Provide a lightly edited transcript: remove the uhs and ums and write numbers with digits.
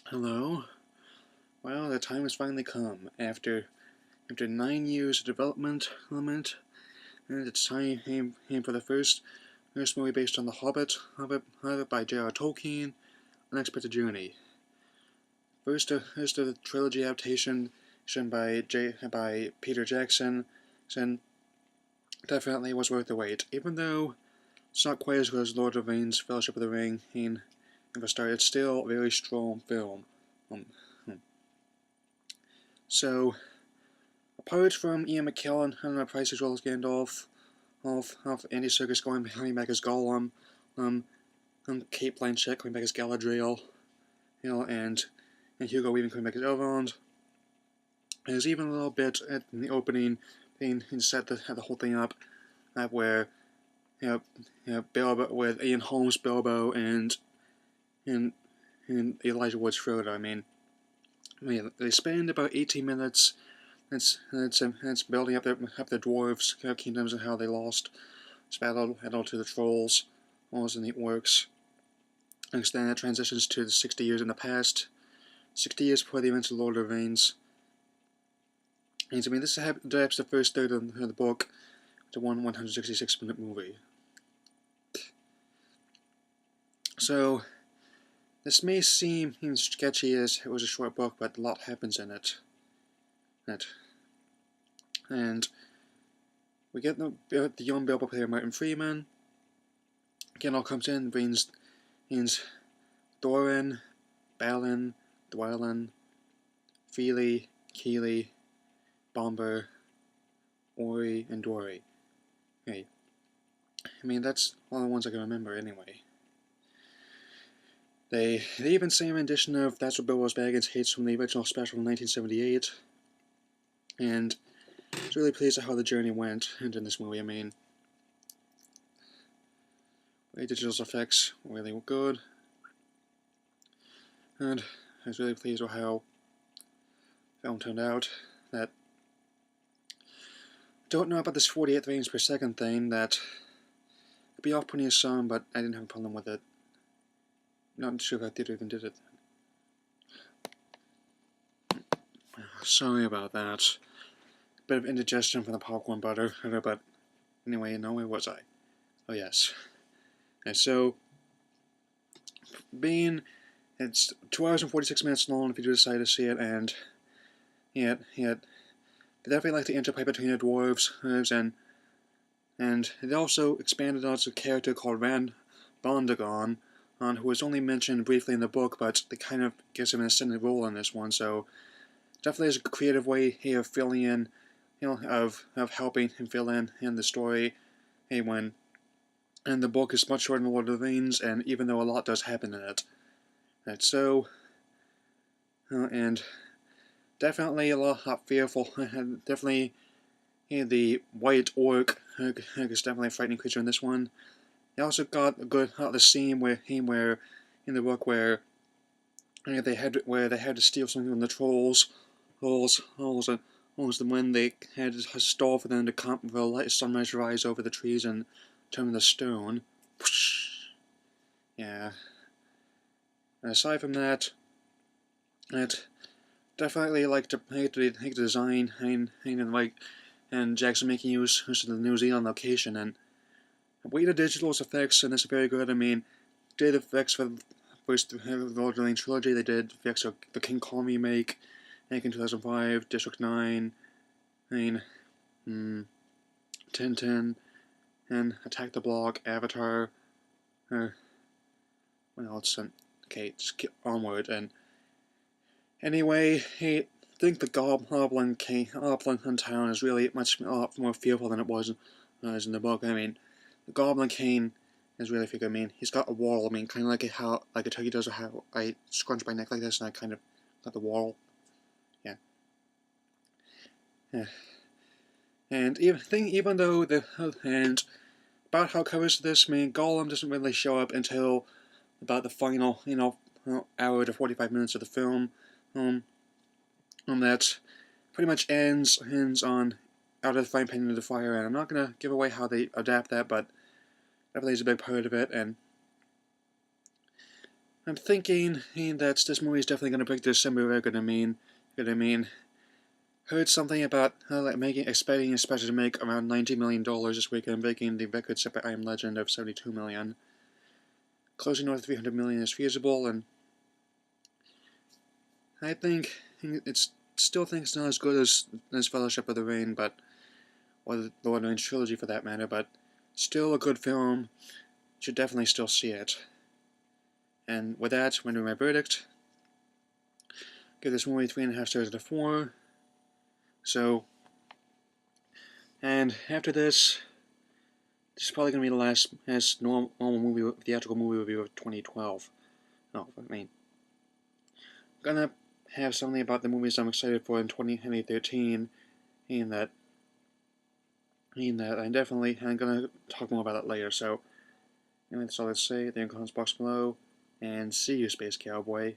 Hello. Well, the time has finally come. After 9 years of development, and it's time came for the first movie based on the Hobbit by JRR Tolkien, Unexpected Journey. First of the trilogy adaptation by Peter Jackson, and definitely was worth the wait. Even though it's not quite as good as Lord of the Rings, Fellowship of the Ring, and for start, it's still a very strong film. Um, so. Apart from Ian McKellen and the Price as well as Gandalf, of Andy Serkis coming back as Gollum, um, and Kate Blanchett coming back as Galadriel, and Hugo Weaving coming back as Elrond. There's even a little bit at the opening, being set the whole thing up, where Bilbo with Ian Holmes, Bilbo, and Elijah Wood's Frodo. I mean, they spend about 18 minutes. It's building up the dwarves' kingdoms and how they lost. It's battle to the trolls. All those neat works. And then it transitions to the 60 years in the past. 60 years before the events of Lord of the Rings. And I mean, this adapts the first third of the book to one 166-minute movie. So, this may seem sketchy as it was a short book, but a lot happens in it. And we get the young Bilbo player Martin Freeman. Gandalf comes in, brings Thorin, Balin, Dwalin, Fili, Kili, Bomber, Ori, and Dori. Hey, I mean, that's all the ones I can remember anyway. They even say a rendition of That's What Bilbo Baggins Hates from the original special in 1978. And I was really pleased at how the journey went in this movie. I mean, the digital effects were really good. And I was really pleased with how the film turned out. That I don't know about this 48 frames per second thing. That could be off-putting to some, but I didn't have a problem with it. Not sure if I did or even did it. Sorry about that. Bit of indigestion from the popcorn butter, but anyway, where was I? Oh yes. And so, it's 2 hours and 46 minutes long if you do decide to see it, and they definitely like the interplay between the dwarves, and it also expanded on a character called Ran Bondagon, who was only mentioned briefly in the book, but they kind of gives him an ascendant role in this one, so definitely is a creative way of filling in, of helping him fill in the story, and the book is much shorter than Lord of the Rings, and even though a lot does happen in it. And so, and definitely a lot fearful, definitely the white orc is definitely a frightening creature in this one. They also got a good the scene where in the book where they had to steal something from the trolls, and when they had to stall for them to come for a light sunrise rise over the trees and turn them to stone. Yeah. And aside from that, it definitely like the design and Jackson making use of the New Zealand location, and the digital effects in this are very good. I mean, did effects for the first Lord of the Rings trilogy. They did effects of the King Kong remake, back in 2005, District 9, Tintin, and Attack the Block, Avatar. What else? Okay, just get onward. And anyway, I think the Goblin town is really a lot more fearful than it was in the book. I mean, the Goblin King is really figure. I mean, he's got a wall. I mean, kind of like a turkey does, or how I scrunch my neck like this, and I kind of got the wall. Yeah. And even though about how it covers this, I mean, Gollum doesn't really show up until about the final, hour to 45 minutes of the film. That pretty much ends on out of the frying pan into the fire, and I'm not gonna give away how they adapt that, but definitely is a big part of it. And I'm thinking that this movie is definitely going to break the December record. Heard something about expecting a special to make around $90 million this weekend, breaking the record set by I Am Legend of $72 million. Closing north of $300 million is feasible, and I think it's not as good as Fellowship of the Ring, or the Lord of the Rings trilogy for that matter, but still a good film. Should definitely still see it. And with that, I'm going to do my verdict. Give this movie 3.5 stars out of 4. So, and after this is probably going to be the last normal theatrical movie review of 2012. No, I mean, I'm gonna have something about the movies I'm excited for in 2013, and that I'm gonna talk more about it later. So, anyway, that's all I'd say. There in the comments box below, and see you, Space Cowboy.